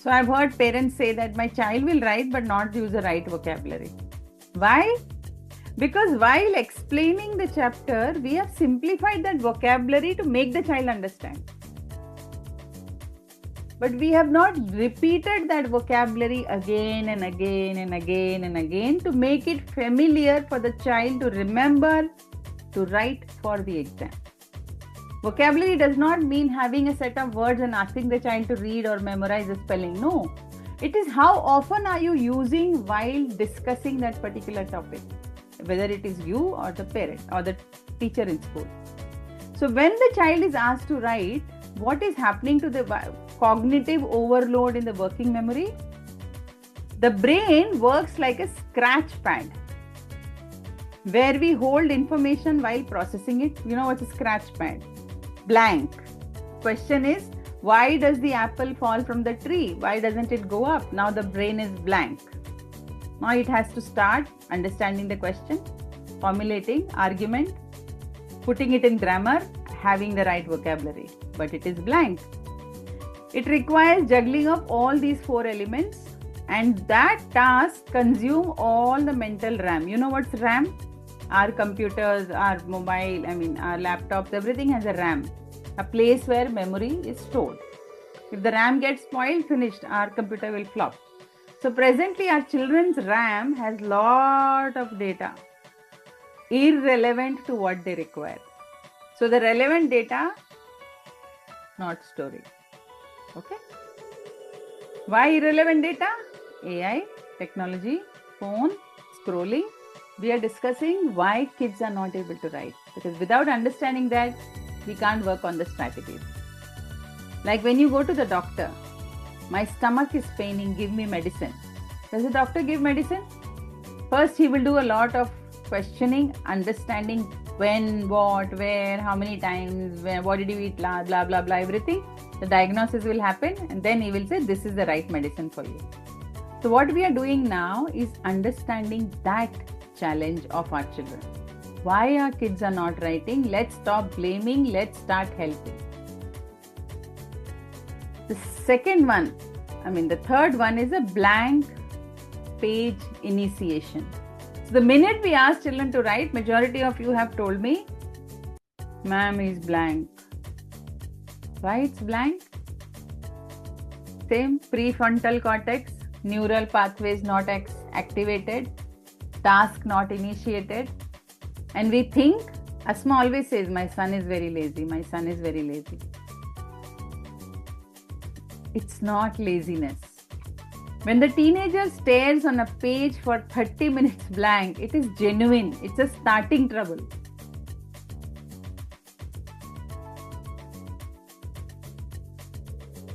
So I've heard parents say that my child will write but not use the right vocabulary. Why? Because while explaining the chapter, we have simplified that vocabulary to make the child understand. But we have not repeated that vocabulary again and again and again and again to make it familiar for the child to remember to write for the exam. Vocabulary does not mean having a set of words and asking the child to read or memorize the spelling. No. It is how often are you using while discussing that particular topic, whether it is you or the parent or the teacher in school. So when the child is asked to write, what is happening to the cognitive overload in the working memory? The brain works like a scratch pad where we hold information while processing it. You know what's a scratch pad? Blank. Question is, why does the apple fall from the tree? Why doesn't it go up? Now the brain is blank. Now it has to start understanding the question, formulating argument, putting it in grammar, having the right vocabulary. But it is blank. It requires juggling of all these 4 elements, and that task consumes all the mental RAM. You know what's RAM? Our computers, our mobile, our laptops, everything has a RAM, a place where memory is stored. If the RAM gets spoiled, finished, our computer will flop. So presently our children's RAM has lot of data irrelevant to what they require. So the relevant data, not storing. Okay. Why irrelevant data? AI, technology, phone, scrolling. We are discussing why kids are not able to write. Because without understanding that, we can't work on the strategies. Like when you go to the doctor, my stomach is paining, give me medicine. Does the doctor give medicine? First, he will do a lot of questioning, understanding when, what, where, how many times, when, what did you eat, blah, blah, blah, blah, everything. The diagnosis will happen and then he will say, this is the right medicine for you. So what we are doing now is understanding that challenge of our children. Why our kids are not writing? Let's stop blaming. Let's start helping. The second one, the third one is a blank page initiation. So the minute we ask children to write, majority of you have told me, ma'am, is blank. Why it's blank? Same, prefrontal cortex, neural pathways not activated, task not initiated. And we think, Asma always says, my son is very lazy, my son is very lazy. It's not laziness. When the teenager stares on a page for 30 minutes blank, it is genuine. It's a starting trouble.